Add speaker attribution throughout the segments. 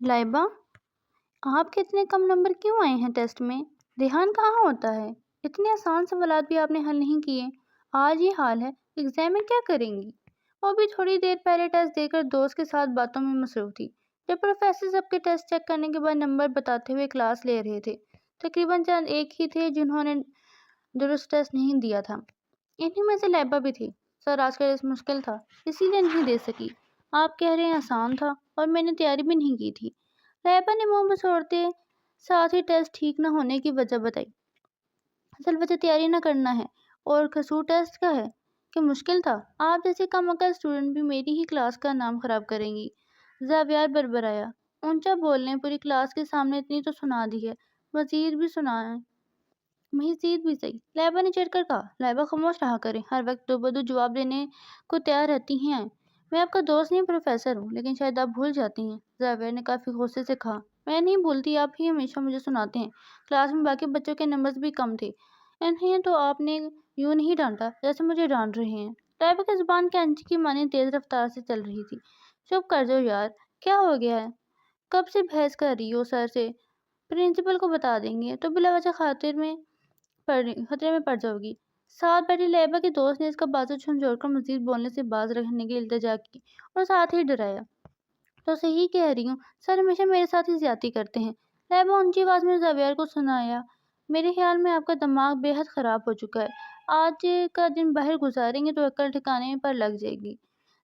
Speaker 1: لائبہ، آپ کے اتنے کم نمبر کیوں آئے ہیں ٹیسٹ میں؟ ریحان کہاں ہوتا ہے؟ اتنے آسان سوالات بھی آپ نے حل نہیں کیے۔ آج یہ حال ہے، ایگزام میں کیا کریں گی؟ وہ بھی تھوڑی دیر پہلے ٹیسٹ دے کر دوست کے ساتھ باتوں میں مصروف تھی جب پروفیسر سب کے ٹیسٹ چیک کرنے کے بعد نمبر بتاتے ہوئے کلاس لے رہے تھے۔ تقریباً چند ایک ہی تھے جنہوں نے درست ٹیسٹ نہیں دیا تھا۔ انہی میں سے لائبہ بھی تھی۔ سر آج کا ٹیسٹ مشکل تھا، اسی لیے نہیں دے سکی۔ آپ کہہ رہے ہیں آسان تھا، اور میں نے تیاری بھی نہیں کی تھی۔ لائبہ نے منہ مسوڑتے ساتھ ہی ٹیسٹ ٹھیک نہ ہونے کی وجہ بتائی۔ اصل وجہ تیاری نہ کرنا ہے، اور قصور ٹیسٹ کا ہے کہ مشکل تھا۔ آپ جیسی کم عقل اسٹوڈنٹ بھی میری ہی کلاس کا نام خراب کریں گی۔ زاویار بڑبڑایا۔ اونچا بول لیں، پوری کلاس کے سامنے اتنی تو سنا دی ہے، مزید بھی سنائیں۔ مزید بھی صحیح، لائبہ نے چڑھ کر کہا۔ لائبہ خاموش رہا کریں، ہر وقت دو بدو جواب دینے کو تیار رہتی ہیں۔ میں آپ کا دوست نہیں پروفیسر ہوں، لیکن شاید آپ بھول جاتی ہیں۔ زاویار نے کافی غصے سے کہا۔ میں نہیں بھولتی، آپ ہی ہمیشہ مجھے سناتے ہیں۔ کلاس میں باقی بچوں کے نمبرز بھی کم تھے، انہیں تو آپ نے یوں نہیں ڈانٹا جیسے مجھے ڈانٹ رہے ہیں۔ لائبہ کی زبان کینچی کی مانند تیز رفتار سے چل رہی تھی۔ چپ کر جاؤ یار، کیا ہو گیا ہے؟ کب سے بحث کر رہی ہو سر سے؟ پرنسپل کو بتا دیں گے تو بلا وجہ خطرے میں پڑ جاؤ گی۔ ساتھ بیٹھی لائبہ کے دوست نے اس کا بازو جھنجھوڑ کر مزید بولنے سے باز رکھنے کی التجا کی اور ساتھ ہی ڈرایا۔ تو صحیح کہہ رہی ہوں، سر ہمیشہ میرے ساتھ ہی زیادتی کرتے ہیں۔ لائبہ اونچی آواز میں زاویار کو سنایا۔ میرے خیال میں آپ کا دماغ بے حد خراب ہو چکا ہے۔ آج کا دن باہر گزاریں گے تو عقل ٹھکانے پر لگ جائے گی۔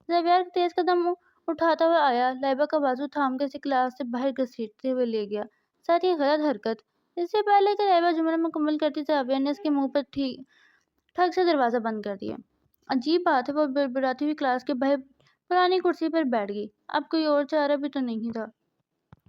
Speaker 1: زاویار تیز قدم اٹھاتا ہوا آیا، لائبہ کا بازو تھام کر اسے کلاس سے باہر گھسیٹتے ہوئے لے گیا۔ سر یہ غلط حرکت۔ اس سے پہلے کہ لائبہ جملہ مکمل کرتی، زاویار نے اس کے منہ پر ٹھگ سے دروازہ بند کر دیا۔ عجیب بات ہے، وہ بڑبڑاتی ہوئی کلاس کے باہر پرانی کرسی پر بیٹھ گئی۔ اب کوئی اور چارہ بھی تو نہیں تھا۔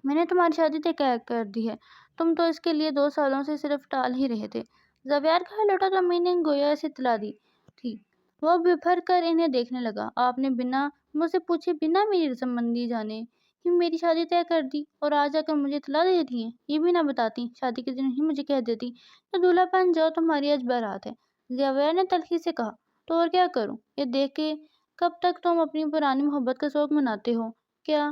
Speaker 1: میں نے تمہاری شادی طے کر دی ہے، تم تو اس کے لیے 2 سالوں سے صرف ٹال ہی رہے تھے۔ زاویار کا لوٹا تو امی نے گویا اسے اطلاع دی تھی۔ وہ بھر کر انہیں دیکھنے لگا۔ آپ نے بنا مجھ سے پوچھے، بنا میری رضامندی جانے ہی میری شادی طے کر دی، اور آج آ کر مجھے اطلاع دیتی ہیں؟ یہ بھی نہ بتاتی، شادی کے دن ہی مجھے کہہ دیتی کہ دولہا بن جاؤ، تمہاری آج بارات ہے۔ زاویار نے تلخی سے کہا۔ تو اور کیا کروں، یہ دیکھ کے کب تک تم اپنی پرانی محبت کا شوق مناتے ہو؟ کیا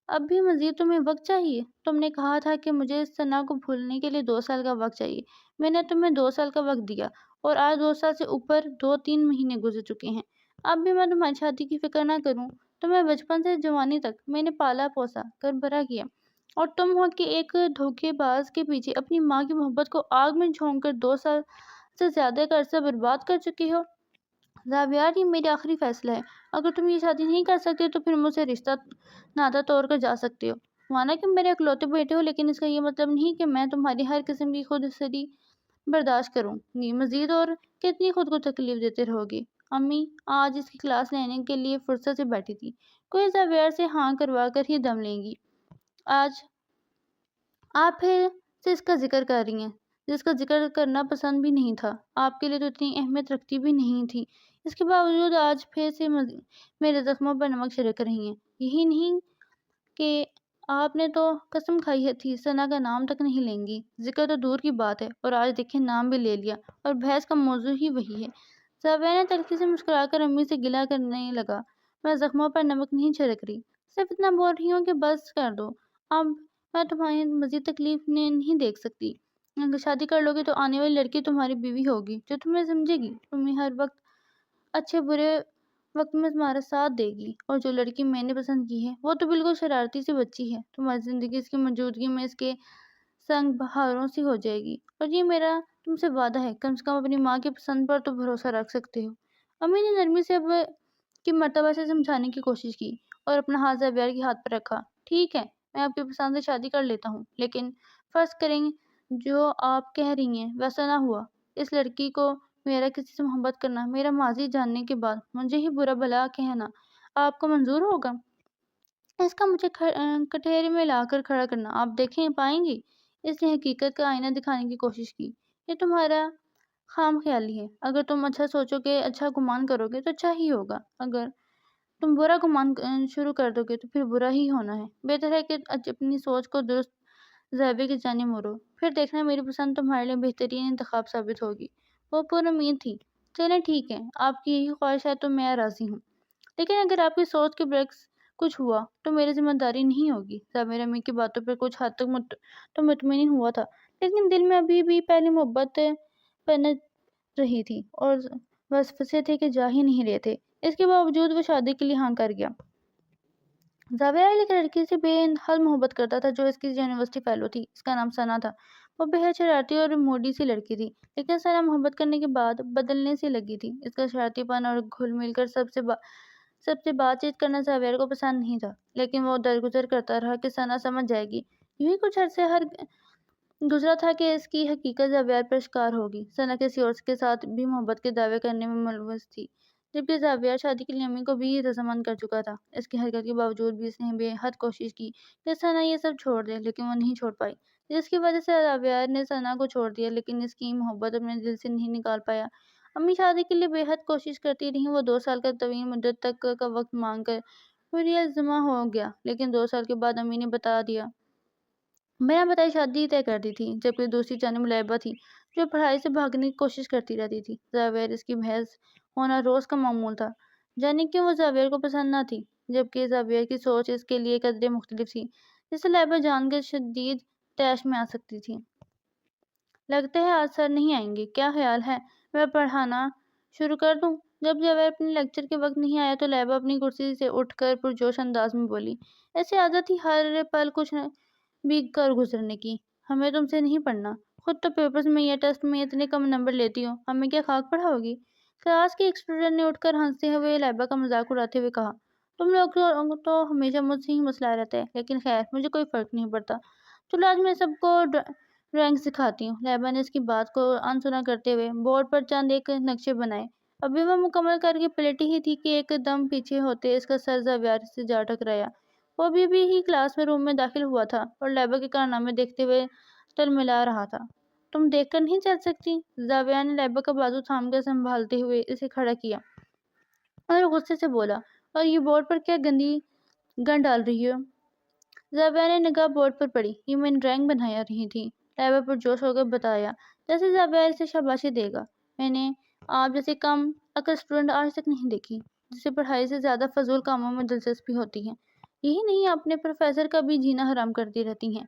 Speaker 1: اب بھی مزید تمہیں وقت چاہیے؟ تم نے کہا تھا کہ مجھے ثنا کو بھولنے کے لیے 2 سال کا وقت چاہیے۔ میں نے تمہیں 2 سال کا وقت دیا، اور آج 2 سال سے اوپر 2-3 مہینے گزر چکے ہیں۔ اب بھی میں تمہاری شادی کی فکر نہ کروں؟ تمہیں بچپن سے جوانی تک میں نے پالا پوسا کر بڑا کیا، اور تم ہو کہ ایک دھوکے باز کے پیچھے اپنی ماں کی محبت کو آگ میں جھونک کر 2 سال سے زیادہ کا عرصہ برباد کر چکی ہو۔ زاویار، یہ میرا آخری فیصلہ ہے۔ اگر تم یہ شادی نہیں کر سکتے تو پھر مجھ سے رشتہ ناتا توڑ کر جا سکتے ہو۔ مانا کہ میرے اکلوتے بیٹے ہو، لیکن اس کا یہ مطلب نہیں کہ میں تمہاری ہر قسم کی خود سری برداشت کروں گی۔ مزید اور کتنی خود کو تکلیف دیتے رہو گی؟ امی آج اس کی کلاس لینے کے لیے فرصت سے بیٹھی تھی، کوئی زاویار سے ہاں کروا کر ہی دم لیں گی۔ آج آپ پھر سے اس کا ذکر کر رہی ہیں، جس کا ذکر کرنا پسند بھی نہیں تھا، آپ کے لیے تو اتنی اہمیت رکھتی بھی نہیں تھی۔ اس کے باوجود آج پھر سے میرے زخموں پر نمک چھڑک رہی ہیں۔ یہی نہیں کہ آپ نے تو قسم کھائی تھی ثنا کا نام تک نہیں لیں گی۔ ذکر تو دور کی بات ہے، اور آج دیکھیں نام بھی لے لیا، اور بحث کا موضوع ہی وہی ہے۔ زاویار نے تلخی سے مسکرا کر امی سے گلہ کرنے لگا۔ میں زخموں پر نمک نہیں چھڑک رہی، صرف اتنا بول رہی ہوں کہ بس کر دو۔ اب میں تمہیں مزید تکلیف نہیں دیکھ سکتی۔ اگر شادی کر لو گی تو آنے والی لڑکی تمہاری بیوی ہوگی، جو تمہیں سمجھے گی، تمہیں ہر وقت اچھے برے وقت میں تمہارا ساتھ دے گی۔ اور جو لڑکی میں نے پسند کی ہے، وہ تو بالکل شرارتی سی بچی ہے۔ تمہاری زندگی اس کی موجودگی میں اس کے سنگ بہاروں سی ہو جائے گی، اور یہ میرا تم سے وعدہ ہے۔ کم سے کم اپنی ماں کی پسند پر تو بھروسہ رکھ سکتے ہو۔ امی نے نرمی سے اب کی مرتبہ سے سمجھانے کی کوشش کی، اور اپنا ہاتھ زاویار کے ہاتھ پر رکھا۔ ٹھیک ہے، میں آپ کی پسند سے شادی کر لیتا ہوں، لیکن فرض کریں جو آپ کہہ رہی ہیں ویسا نہ ہوا۔ اس لڑکی کو میرا کسی سے محبت کرنا، میرا ماضی جاننے کے بعد مجھے ہی برا بھلا کہنا آپ کو منظور ہوگا؟ اس کا مجھے کٹہرے میں لا کر کھڑا کرنا آپ دیکھیں پائیں گی؟ اس نے حقیقت کا آئینہ دکھانے کی کوشش کی۔ یہ تمہارا خام خیالی ہے۔ اگر تم اچھا سوچو گے، اچھا گمان کرو گے تو اچھا ہی ہوگا۔ اگر تم برا گمان شروع کر دو گے تو پھر برا ہی ہونا ہے۔ بہتر ہے کہ اپنی سوچ کو درست ضابطے کی جانب موڑو، پھر دیکھنا میری پسند تمہارے لیے بہترین انتخاب ثابت ہوگی۔ وہ پر امید تھی۔ چلیں ٹھیک ہے، آپ کی یہی خواہش ہے تو میں راضی ہوں، لیکن اگر آپ کی سوچ کے برعکس کچھ ہوا تو میری ذمہ داری نہیں ہوگی۔ ضابر امی کی باتوں پر کچھ حد تک تو مطمئن ہوا تھا، لیکن دل میں ابھی بھی پہلی محبت پنپ رہی تھی اور وسوسے تھے کہ جا ہی نہیں رہے تھے۔ اس کے باوجود وہ شادی کے لیے ہاں کر گیا۔ ضابر ایک لڑکی سے بے حد محبت کرتا تھا جو اس کی یونیورسٹی فیلو تھی۔ اس کا نام ثنا تھا۔ وہ بے حد شرارتی اور موڈی سی لڑکی تھی، لیکن ثنا محبت کرنے کے بعد بدلنے سی لگی تھی۔ اس کا شرارتی پن اور گھل مل کر سب سے بات چیت کرنا ضابر کو پسند نہیں تھا، لیکن وہ درگزر کرتا رہا کہ ثنا سمجھ جائے گی۔ یوں ہی کچھ عرصے گزرا تھا کہ اس کی حقیقت ضابر پر اشکار ہوگی۔ ثنا کسی اور کے ساتھ بھی محبت کے دعوے کرنے میں ملوث تھی، جبکہ ضابر شادی کے لیے امی کو بھی رضامند کر چکا تھا۔ اس کی حرکت کے باوجود بھی اس نے بے حد کوشش کی کہ ثنا یہ سب چھوڑ دے، لیکن وہ نہیں چھوڑ پائی، جس کی وجہ سے ضابر نے ثنا کو چھوڑ دیا، لیکن اس کی محبت اپنے دل سے نہیں نکال پایا۔ امی شادی کے لیے بے حد کوشش کرتی رہیں۔ وہ 2 سال کا طویل مدت تک کا وقت مانگ کر پوری الزامہ ہو گیا، لیکن 2 سال کے بعد امی نے بتا دیا بنا بتائے شادی طے کر دی تھی، جبکہ دوسری جانب لیبا تھی جو پڑھائی سے بھاگنے کی کوشش کرتی رہتی تھی۔ ضابر اس کی بحث ہونا روز کا معمول تھا۔ جانے کیوں وہ ضابر کو پسند نہ تھی، جبکہ ضابر کی سوچ اس کے لیے قدرے مختلف تھی، جسے لیبا جان کر شدید طیش میں آ سکتی تھی۔ لگتا ہے آج سر نہیں آئیں گے، کیا خیال ہے میں پڑھانا شروع کر دوں؟ جب ضابر اپنے لیکچر کے وقت نہیں آیا تو لیبا اپنی کرسی سے اٹھ کر پرجوش انداز میں بولی، ایسی عادت تھی ہر پل کچھ بھی کر گزرنے کی۔ ہمیں تم سے نہیں پڑھنا، خود تو پیپرز میں یا ٹیسٹ میں اتنے کم نمبر لیتی ہو، ہمیں کیا خاک پڑھاؤ گی؟ کلاس کی ایک اسٹوڈنٹ نے اٹھ کر ہنستے ہوئے لیبا کا مذاق اڑاتے ہوئے کہا، تم لوگ تو ہمیشہ مجھ سے ہی مسئلہ رہتا ہے، لیکن خیر مجھے کوئی فرق نہیں پڑتا، چلو آج میں سب کو ڈرائنگ سکھاتی ہوں۔ لیبا نے اس کی بات کو انسنا کرتے ہوئے بورڈ پر چند ایک نقشے بنائے۔ ابھی وہ مکمل کر کے پلٹی ہی تھی کہ ایک دم پیچھے ہوتے اس کا سر ضابر سے جا ٹکرایا۔ وہ ابھی ہی کلاس روم میں داخل ہوا تھا اور لیبا کے کارنامے دیکھتے ہوئے تلملا رہا تھا۔ تم دیکھ کر نہیں چل سکتی؟ ضابر نے لیبا کا بازو تھام کر سنبھالتے ہوئے اسے کھڑا کیا اور غصے سے بولا، اور یہ بورڈ پر کیا گندی گند ڈال رہی ہو؟ ضابر نے نگاہ بورڈ پر پڑی، یہ میں ڈرائنگ بنا رہی تھی، لیبا پرجوش ہو کر بتایا، جیسے ضابر اسے شاباشی دے گا۔ میں نے آپ جیسے کم عقل اسٹوڈنٹ آج تک نہیں دیکھی، جسے پڑھائی سے زیادہ فضول کاموں میں دلچسپی ہوتی ہے۔ یہی نہیں اپنے پروفیسر کا بھی جینا حرام کرتی رہتی ہیں۔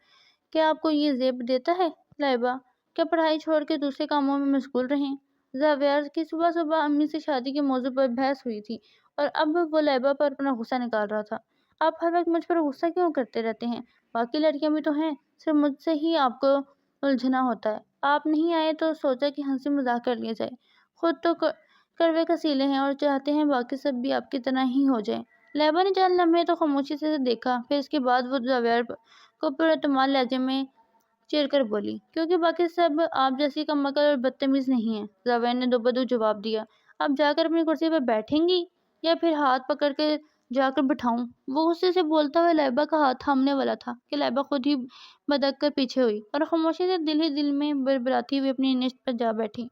Speaker 1: کیا آپ کو یہ زیب دیتا ہے لیبا؟ کیا پڑھائی چھوڑ کے دوسرے کاموں میں مشغول رہیں؟ ضابر کی صبح صبح امی سے شادی کے موضوع پر بحث ہوئی تھی اور اب وہ لیبا پر اپنا غصہ نکال رہا تھا۔ آپ ہر وقت مجھ پر غصہ کیوں کرتے رہتے ہیں؟ باقی لڑکیاں بھی تو ہیں، صرف مجھ سے ہی آپ کو الجھنا ہوتا ہے۔ آپ نہیں آئے تو سوچا کہ ہنسی مذاق کر لیا جائے۔ خود تو کڑوے کسیلے ہیں اور چاہتے ہیں باقی سب بھی آپ کی طرح ہی ہو جائیں۔ لیبا نے چند لمحے تو خاموشی سے دیکھا، پھر اس کے بعد وہ ضابر کو پراعتماد لہجے میں چیر کر بولی، کیونکہ باقی سب آپ جیسی کم عقل اور بدتمیز نہیں ہیں۔ ضابر نے دوبدو جواب دیا، آپ جا کر اپنی کرسی پر بیٹھیں گی یا پھر ہاتھ پکڑ کے جا کر بٹھاؤں؟ وہ غصے سے بولتا ہوا لیبا کا ہاتھ تھامنے والا تھا کہ لیبا خود ہی بدک کر پیچھے ہوئی اور خاموشی سے دل ہی دل میں بربراتی ہوئی اپنی نشست پر جا بیٹھی۔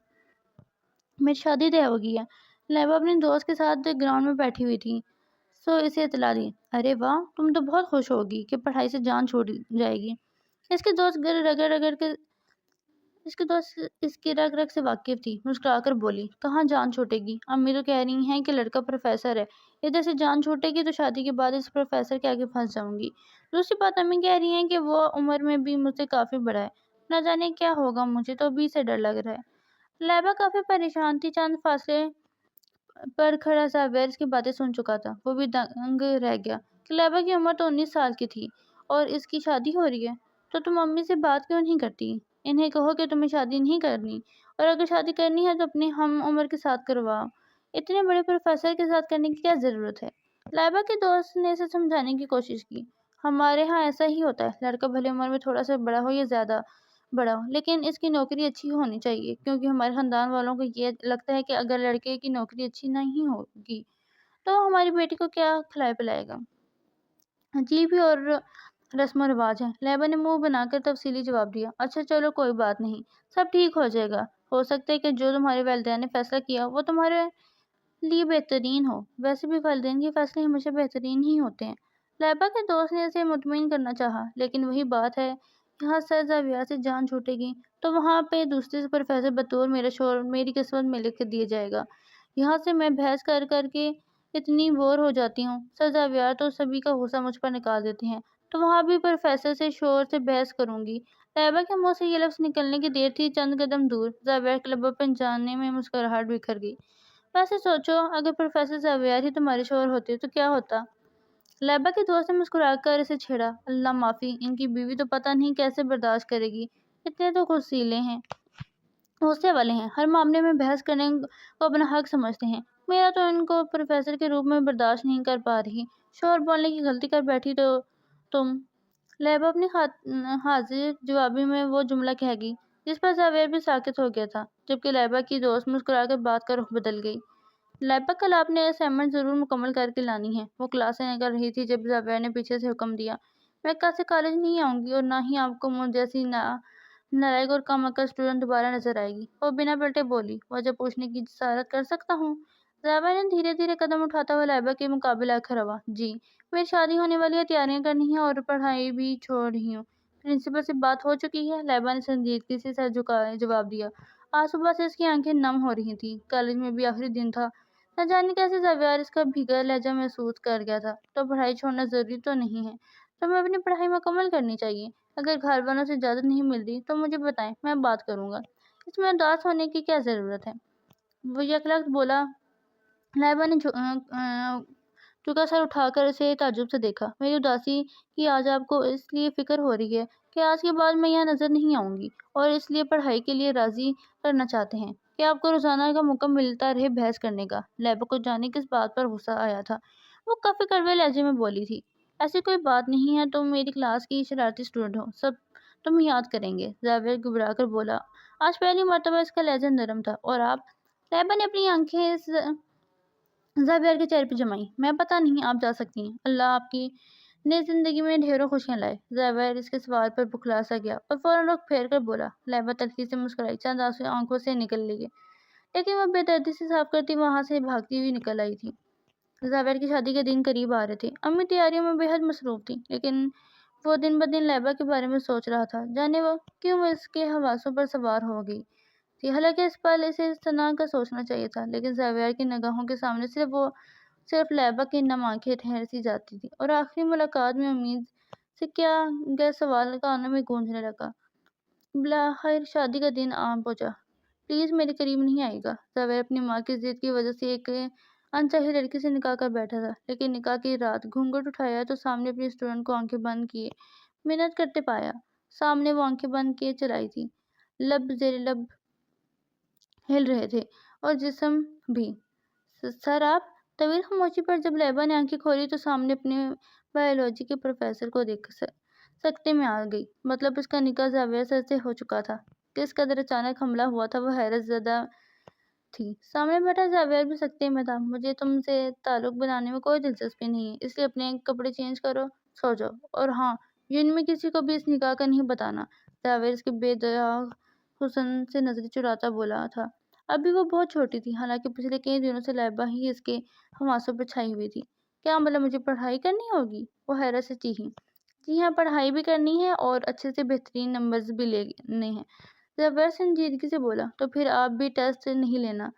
Speaker 1: میری شادی طے ہو گئی ہے۔ لیبا اپنے دوست کے ساتھ گراؤنڈ میں بیٹھی ہوئی تھی، سو اسے اطلاع دی۔ ارے واہ، تم تو بہت خوش ہوگی کہ پڑھائی سے جان چھوٹ جائے گی۔ اس کے دوست اس کی رگ رگ سے واقف تھی، مسکرا کر بولی، کہاں جان چھوٹے گی؟ امی تو کہہ رہی ہیں کہ لڑکا پروفیسر ہے، ادھر سے جان چھوٹے گی تو شادی کے بعد اس پروفیسر کے آگے پھنس جاؤں گی۔ دوسری بات امی کہہ رہی ہیں کہ وہ عمر میں بھی مجھ سے کافی بڑا ہے، نہ جانے کیا ہوگا، مجھے تو ابھی سے ڈر لگ رہا ہے۔ لیبا کافی پریشان تھی۔ چند فاصلے پر کھڑا ضابر اس کی باتیں سن چکا تھا۔ وہ بھی دنگ رہ گیا کہ لیبا کی عمر تو 19 سال کی تھی اور اس کی شادی ہو رہی ہے۔ تو تم امی سے بات کیوں نہیں کرتی؟ انہیں کہو کہ تمہیں شادی نہیں کرنی، اور اگر شادی کرنی ہے تو اپنے ہم عمر کے ساتھ کرواؤ، اتنے بڑے پروفیسر کے ساتھ کرنے کی کیا ضرورت ہے؟ لیبا کے دوست نے اسے سمجھانے کی کوشش کی، ہمارے ہاں ایسا ہی ہوتا ہے، لڑکا بھلے عمر میں تھوڑا سا بڑا ہو یا زیادہ بڑا ہو، لیکن اس کی نوکری اچھی ہونی چاہیے، کیونکہ ہمارے خاندان والوں کو یہ لگتا ہے کہ اگر لڑکے کی نوکری اچھی نہیں ہوگی تو وہ ہماری بیٹی کو کیا کھلائے پلائے گا۔ عجیب ہی اور رسم و رواج ہے۔ لیبا نے منہ بنا کر تفصیلی جواب دیا، اچھا چلو کوئی بات نہیں، سب ٹھیک ہو جائے گا، ہو سکتا ہے کہ جو تمہارے والدین نے فیصلہ کیا وہ تمہارے لیے بہترین ہو، ویسے بھی والدین کے فیصلے ہمیشہ بہترین ہی ہوتے ہیں۔ لیبا کے دوست نے اسے مطمئن کرنا چاہا، لیکن وہی بات ہے، یہاں سر ضابر سے جان چھوٹے گی تو وہاں پہ دوسرے پروفیسر بطور میرا شوہر میری قسمت میں لکھ دیا جائے گا۔ یہاں سے میں بحث کر کر کے اتنی بور ہو جاتی ہوں۔ سر زاویار تو سبھی کا غصہ مجھ پر نکال دیتے ہیں، تو وہاں بھی پروفیسر سے شور سے بحث کروں گی۔ لائبہ کے منہ سے یہ لفظ نکلنے کی دیر تھی چند قدم دور زاویار کے لبوں پر جانے میں مسکراہٹ بکھر گئی۔ ویسے سوچو، اگر پروفیسر زاویار ہی تمہارے شوہر ہوتے تو کیا ہوتا؟ لائبہ کے دوست نے مسکرا کر اسے چھیڑا۔ اللہ معافی، ان کی بیوی تو پتہ نہیں کیسے برداشت کرے گی، اتنے تو غصے والے ہیں، ہر معاملے میں بحث کرنے کو اپنا حق سمجھتے ہیں۔ میرا تو ان کو پروفیسر کے روپ میں برداشت نہیں کر پا رہی۔ شوہر بولنے کی غلطی کر بیٹھی تو تم۔ لائبہ اپنی حاضر جوابی میں وہ جملہ کہہ گئی جس پر زاویار بھی ساکت ہو گیا تھا، جبکہ لائبہ کی دوست مسکرا کر بات کا رخ بدل گئی۔ لائبہ، کل آپ نے اسائنمنٹ ضرور مکمل کر کے لانی ہے۔ وہ کلاس سے نکل رہی تھی جب زاویار نے پیچھے سے حکم دیا، میں کل سے کالج نہیں آؤں گی اور نہ ہی آپ کو مجھ جیسی نالائق اور کم عقل اسٹوڈنٹ دوبارہ نظر آئے گی۔ وہ بنا پلٹے بولی، وجہ پوچھنے کی جسارت کر سکتا ہوں؟ زاویار نے دھیرے دھیرے قدم اٹھاتا ہوا لائبہ کے مقابل آ کر روا، جی، میری شادی ہونے والی ہے، تیاریاں کرنی ہیں اور پڑھائی بھی چھوڑ رہی ہوں۔ پرنسپل سے بات ہو چکی ہے؟ لائبہ نے سنجیدگی سے سر جھکائے جواب دیا۔ آج صبح سے اس کی آنکھیں نم ہو رہی تھیں، کالج میں بھی آخری دن تھا۔ نہ جانے کیسے زاویار اس کا بھیگا لہجہ محسوس کر گیا تھا۔ تو پڑھائی چھوڑنا ضروری تو نہیں ہے؟ تمہیں اپنی پڑھائی مکمل کرنی چاہیے۔ اگر گھر والوں سے اجازت نہیں ملتی تو مجھے بتائیں، میں بات کروں گا۔ اس میں اداس ہونے کی کیا ضرورت ہے؟ وہ یکلخت بولا۔ لائبہ نے جھکا سر اٹھا کر اسے تعجب سے دیکھا۔ میری اداسی کی آج آپ کو اس لیے فکر ہو رہی ہے کہ آج کے بعد میں یہاں نظر نہیں آؤں گی، اور اس لیے پڑھائی کے لیے راضی کرنا چاہتے ہیں کہ آپ کو روزانہ کا موقع ملتا رہے بحث کرنے کا۔ لائبہ کو جانے کس بات پر غصہ آیا تھا، وہ کافی کڑوے لہجے میں بولی تھی، ایسی کوئی بات نہیں ہے، تم میری کلاس کی شرارتی اسٹوڈنٹ ہو، سب تم یاد کریں گے۔ زاویار گھبرا کر بولا۔ آج پہلی مرتبہ اس کا لہجہ نرم تھا۔ اور آپ؟ لائبہ نے اپنی آنکھیں زاویار کے چہرے پہ جمائیں۔ میں پتہ نہیں، آپ جا سکتی ہیں، اللہ آپ کی نئی زندگی میں ڈھیروں خوشیاں لائے۔ زاویار اس کے سوال پر بکھلا سا گیا اور فوراً رخ پھیر کر بولا۔ لائبہ تلخی سے مسکرائی، چند آنسو آنکھوں سے نکل لیے، لیکن وہ بے دردی سے صاف کرتی وہاں سے بھاگتی ہوئی نکل آئی تھی۔ زاویار کی شادی کے دن قریب آ رہے تھے۔ امی تیاریوں میں بے حد مصروف تھی، لیکن وہ دن بدن لائبہ کے بارے میں سوچ رہا تھا، جانے وہ کیوں وہ اس کے حواسوں پر سوار ہو گئی تھی۔ حالانکہ اس پل اسے اس طرح کا سوچنا چاہیے تھا، لیکن زاویار کی نگاہوں کے سامنے صرف لائبہ کی نم آنکھیں ٹھہر سی جاتی تھیں، اور آخری ملاقات میں امید سے کیا گیا سوال کانوں میں گونجنے لگا۔ بالآخر شادی کا دن آ پہنچا۔ پلیز میرے قریب نہیں آئے گا۔ زاویار اپنی ماں کی ضد کی وجہ سے ایک انچاہی لڑکی سے نکاح کر بیٹھا تھا، لیکن نکاح کی رات گھونگھٹ اٹھایا تو سامنے اپنی اسٹوڈنٹ کو آنکھیں بند کیے منت کرتے پایا۔ سامنے وہ آنکھیں بند کیے چلائی تھی، لب زیر لب ہل رہے تھے اور جسم بھی۔ سر آپ؟ طویل خاموشی پر جب لائبہ نے آنکھیں کھولی تو سامنے اپنے بائیولوجی کے پروفیسر کو دیکھ سکتے میں آ گئی۔ مطلب اس کا نکاح زاویار سر سے ہو چکا تھا۔ کس قدر اچانک حملہ ہوا تھا، وہ حیرت زدہ تھی۔ سامنے بیٹھا زاویار بھی سکتے میں تھا۔ مجھے تم سے تعلق بنانے میں کوئی دلچسپی نہیں ہے، اس لیے اپنے کپڑے چینج کرو، سو جاؤ، اور ہاں، یونین میں کسی کو بھی اس نکاح کا نہیں بتانا۔ زاویار اس کے بے داغ حسن سے نظریں چراتا بولا تھا۔ ابھی وہ بہت چھوٹی تھی، حالانکہ پچھلے کئی دنوں سے لائبہ ہی اس کے حواسوں پر چھائی ہوئی تھی۔ کیا مطلب مجھے پڑھائی کرنی ہوگی؟ وہ حیرت سے چیخی۔ جی ہاں، پڑھائی بھی کرنی ہے اور اچھے سے بہترین نمبرز بھی لینے ہیں۔ زاویار سنجیدگی سے بولا۔ تو پھر آپ بھی ٹیسٹ نہیں لینا؟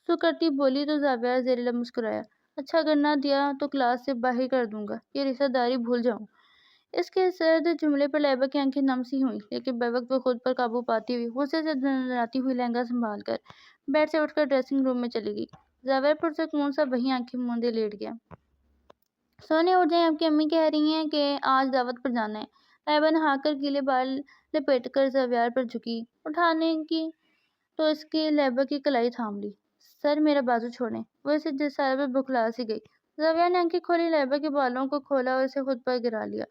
Speaker 1: سو کرتی بولی تو زاویار زیر لب مسکرایا۔ اچھا، اگر نہ دیا تو کلاس سے باہر کر دوں گا، یہ رشتہ داری بھول جاؤ۔ اس کے سرد جملے پر لائبہ کی آنکھیں نم سی ہوئیں، لیکن بروقت وہ خود پر قابو پاتی ہوئی غصے سے دھڑدھڑاتی ہوئی لہنگا سنبھال کر بیڈ سے اٹھ کر ڈریسنگ روم میں چلی گئی۔ زاویار پرسکون سا وہیں آنکھیں موندے لیٹ گیا۔ سونے اٹھ جائیں، آپ کی امی کہہ رہی ہیں کہ آج دعوت پر جانا ہے۔ لائبہ نہا کر گیلے بال لپیٹ کر زاویار پر جھکی، اٹھانے کی تو اس کی لائبہ کی کلائی تھام لی۔ سر، میرا بازو چھوڑیں۔ وہ اسے جسارت پر بکھلا سی گئی۔ زاویار نے آنکھیں کھولی، لائبہ کے بالوں کو کھولا اور اسے خود پر گرا لیا۔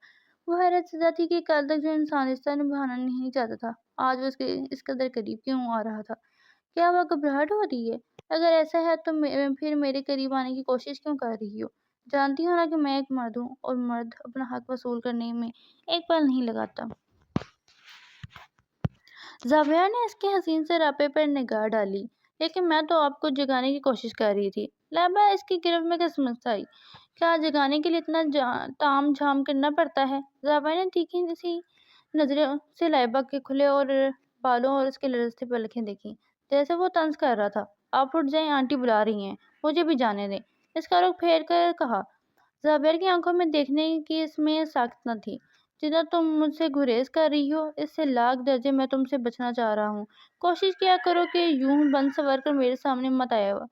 Speaker 1: وہ حیرت زدہ تھی کہ کل تک جو انسان رشتہ نبھانا نہیں چاہتا تھا، آج وہ اس قدر قریب کیوں آ رہا تھا۔ کیا وہ گھبراہٹ ہو رہی ہے؟ اگر ایسا ہے تو پھر میرے قریب آنے کی کوشش کیوں کر رہی ہو؟ جانتی ہو نا کہ میں ایک مرد ہوں، اور مرد اپنا حق وصول کرنے میں ایک پل نہیں لگاتا۔ زاویار نے اس کے حسین سے راپے پر نگاہ ڈالی۔ لیکن میں تو آپ کو جگانے کی کوشش کر رہی تھی۔ لائبہ اس کی گرفت میں کس آئی۔ کیا جگانے کے لیے اتنا تام جھام کرنا پڑتا ہے؟ زاویار نے تیکھی سی نظروں سے لائبہ کے کھلے اور بالوں اور اس کے لرزتے پلکیں دیکھیں، جیسے وہ طنز کر رہا تھا۔ آپ اٹھ جائیں، آنٹی بلا رہی ہیں، مجھے بھی جانے دیں۔ اس کا رخ پھیر کر کہا۔ زبیر کی آنکھوں میں دیکھنے کی اس میں ساکت نہ تھی۔ جتنا تم مجھ سے گریز کر رہی ہو، اس سے لاکھ درجے میں تم سے بچنا چاہ رہا ہوں۔ کوشش کیا کرو کہ یوں بن سنور کر میرے سامنے مت آیا ہو،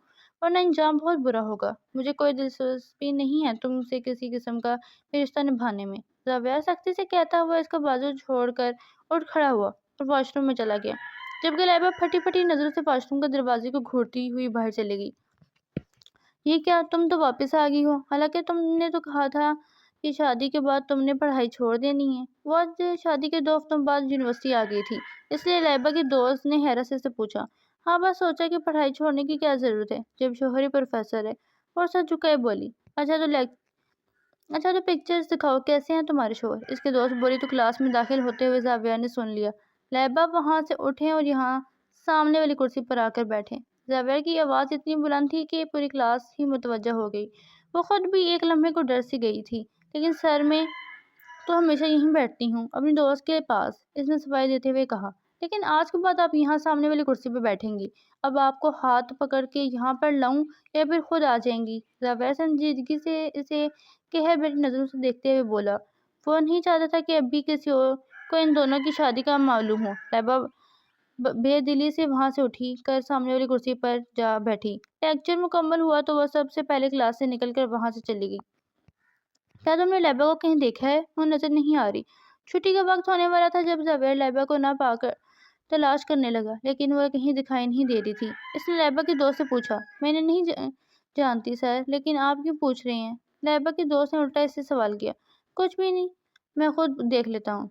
Speaker 1: ورنہ انجام بہت برا ہوگا۔ مجھے کوئی دلچسپی نہیں ہے تم سے کسی قسم کا یہ رشتہ نبھانے میں۔ زبیر سختی سے کہتا ہوا اس کا بازو چھوڑ کر اٹھ کھڑا ہوا اور واش روم میں چلا گیا، جبکہ لائبہ پھٹی پھٹی نظروں سے واش روم کے دروازے کو گھورتی ہوئی باہر چلی گئی۔ یہ کیا، تم تو واپس آ گئی ہو، حالانکہ تم نے تو کہا تھا کہ شادی کے بعد تم نے پڑھائی چھوڑ دینی ہے۔ وہ آج شادی کے 2 ہفتوں بعد یونیورسٹی آ گئی تھی، اس لیے لائبہ کی دوست نے حیرت سے اسے پوچھا۔ ہاں، بس سوچا کہ پڑھائی چھوڑنے کی کیا ضرورت ہے جب شوہر ہی پروفیسر ہے، اور سر جھکائے بولی۔ اچھا تو پکچرز دکھاؤ، کیسے ہیں تمہارے شوہر؟ اس کی دوست بولی تو کلاس میں داخل ہوتے ہوئے زبیر نے سن لیا۔ لائبہ وہاں سے اٹھے اور یہاں سامنے والی کرسی پر آ کر بیٹھے۔ زبیر کی آواز اتنی بلند تھی کہ پوری کلاس ہی متوجہ ہو گئی۔ وہ خود بھی ایک لمحے کو ڈر سی گئی تھی۔ لیکن سر، میں تو ہمیشہ یہیں بیٹھتی ہوں، اپنی دوست کے پاس، اس نے صفائی دیتے ہوئے کہا۔ لیکن آج کے بعد آپ یہاں سامنے والی کرسی پہ بیٹھیں گی۔ اب آپ کو ہاتھ پکڑ کے یہاں پر لاؤں یا پھر خود آ جائیں گی؟ زبیر سنجیدگی سے اسے قہر بھری نظروں سے دیکھتے ہوئے بولا۔ وہ نہیں چاہتا تھا کہ اب بھی کسی اور کو ان دونوں کی شادی کا معلوم ہو۔ لائبہ بے دلی سے وہاں سے اٹھی کر سامنے والی کرسی پر جا بیٹھی۔ لیکچر مکمل ہوا تو وہ سب سے پہلے کلاس سے نکل کر وہاں سے چلی گئی۔ کیا تم نے لائبہ کو کہیں دیکھا ہے؟ وہ نظر نہیں آ رہی۔ چھٹی کا وقت ہونے والا تھا جب زبیر لائبہ کو نہ پا کر تلاش کرنے لگا، لیکن وہ کہیں دکھائی نہیں دے رہی تھی۔ اس نے لائبہ کی دوست سے پوچھا۔ میں نے نہیں جانتی سر، لیکن آپ کیوں پوچھ رہے ہیں؟ لائبہ کی دوست نے الٹا اس سے سوال کیا۔ کچھ بھی نہیں، میں خود دیکھ لیتا ہوں۔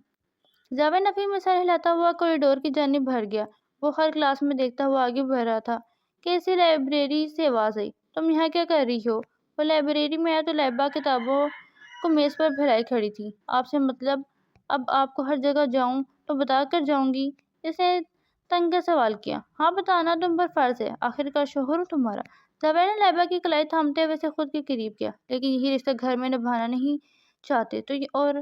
Speaker 1: زبیر نفی میں سر ہلاتا ہوا کوریڈور کی جانب بڑھ گیا۔ وہ ہر کلاس میں دیکھتا ہوا آگے بڑھ رہا تھا کہ اسے لائبریری سے آواز آئی۔ تم یہاں کیا کر رہی ہو؟ وہ لائبریری میں آیا تو لائبہ کتابوں کو میز پر پھیلائے کھڑی تھی۔ آپ سے مطلب؟ اب آپ کو ہر جگہ جاؤں تو بتا کر جاؤں گی؟ اس نے تنگ کر سوال کیا۔ ہاں، بتانا تم پر فرض ہے، آخرکار شوہر ہوں تمہارا۔ زبیر نے لائبہ کی کلائی تھامتے ہوئے اسے خود کے قریب کیا۔ لیکن یہی رشتہ گھر میں نبھانا نہیں چاہتے تو اور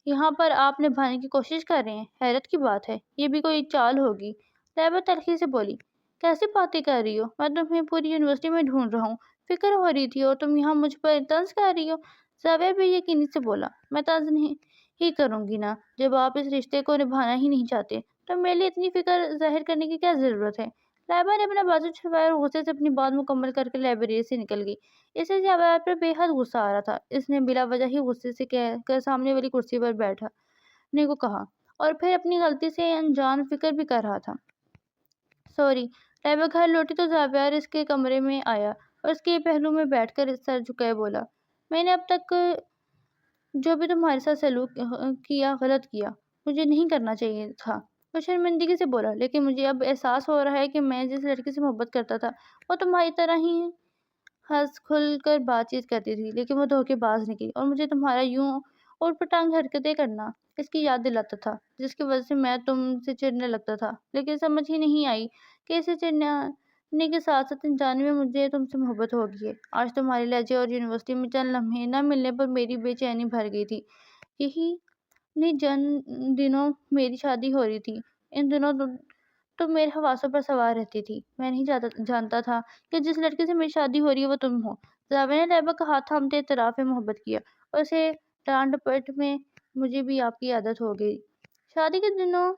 Speaker 1: یہاں پر آپ نبھانے کی کوشش کر رہے ہیں؟ حیرت کی بات ہے، یہ بھی کوئی چال ہوگی؟ لائبہ تلخی سے بولی۔ کیسی باتیں کر رہی ہو؟ میں تمہیں پوری یونیورسٹی میں ڈھونڈ رہا ہوں، فکر ہو رہی تھی، اور تم یہاں مجھ پر طنز کر رہی ہو؟ زبیر بے یقینی سے بولا۔ میں طنز ہی کروں گی نا، جب آپ اس رشتے کو نبھانا ہی نہیں چاہتے تو میرے لیے اتنی فکر ظاہر کرنے کی کیا ضرورت ہے؟ لائبہ نے اپنا بازو چھڑوایا اور غصے سے اپنی بات مکمل کر کے لائبریری سے نکل گئی۔ اسے زبیر پر بے حد غصہ آ رہا تھا۔ اس نے بلا وجہ ہی غصے سے کہہ کر سامنے والی کرسی پر بیٹھنے کو کہا، اور پھر اپنی غلطی سے انجان فکر بھی کر رہا تھا۔ سوری۔ لائبہ گھر لوٹی تو زبیر اس کے کمرے میں آیا اور اس کے پہلو میں بیٹھ کر سر جھکائے بولا۔ میں نے اب تک جو بھی تمہارے ساتھ سلوک کیا غلط کیا، مجھے نہیں کرنا چاہیے تھا۔ وہ شرمندگی سے بولا۔ لیکن مجھے اب احساس ہو رہا ہے کہ میں جس لڑکی سے محبت کرتا تھا وہ تمہاری طرح ہی ہنس کھل کر بات چیت کرتی تھی، لیکن وہ دھوکے باز نکلی، اور مجھے تمہارا یوں اوٹ پٹانگ حرکتیں کرنا اس کی یاد دلاتا تھا، جس کی وجہ سے میں تم سے چڑھنے لگتا تھا۔ لیکن سمجھ ہی نہیں آئی کہ اسے چڑھنے کے ساتھ ساتھ انجانے میں مجھے تم سے محبت ہو گئی ہے۔ آج تمہارے لہجے اور یونیورسٹی میں چند لمحے نہ ملنے پر میری بے چینی بھر گئی تھی۔ یہی نہیں، جن دنوں میری شادی ہو رہی تھی، ان دنوں تم میرے حواسوں پر سوار رہتی تھی۔ میں نہیں جانتا تھا کہ جس لڑکی سے میری شادی ہو رہی ہے وہ تم ہو۔ زبیر نے لائبہ کا ہاتھ تھامتے اعتراف میں محبت کیا، اور اسے ڈانٹ ڈپٹ میں مجھے بھی آپ کی عادت ہو گئی۔ شادی کے دنوں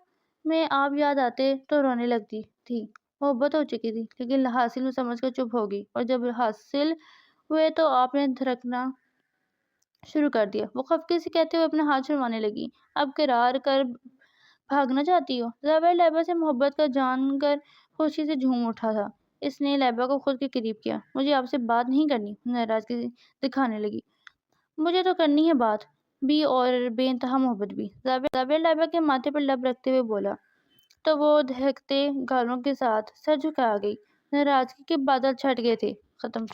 Speaker 1: میں آپ یاد آتے تو رونے لگتی تھی۔ محبت ہو چکی تھی، لیکن حاصل میں سمجھ کر چپ ہو گئی، اور جب حاصل ہوئے تو آپ نے دھڑکنا شروع کر دیا، وہ خفگی سے کہتے ہوئے اپنا ہاتھ چھڑوانے لگی۔ اب کرار کر بھاگنا چاہتی ہو؟ زبیر لائبہ سے محبت کا جان کر خوشی سے جھوم اٹھا تھا۔ اس نے لائبہ کو خود کے قریب کیا۔ مجھے آپ سے بات نہیں کرنی، ناراضگی دکھانے لگی۔ مجھے تو کرنی ہے بات بھی، اور بے انتہا محبت بھی۔ زبیر لائبہ کے ماتھے پر لب رکھتے ہوئے بولا۔ تو وہ دہکتے گالوں کے ساتھ سر جھکا گئی۔ ناراضگی کے بادل چھٹ گئے تھے، ختم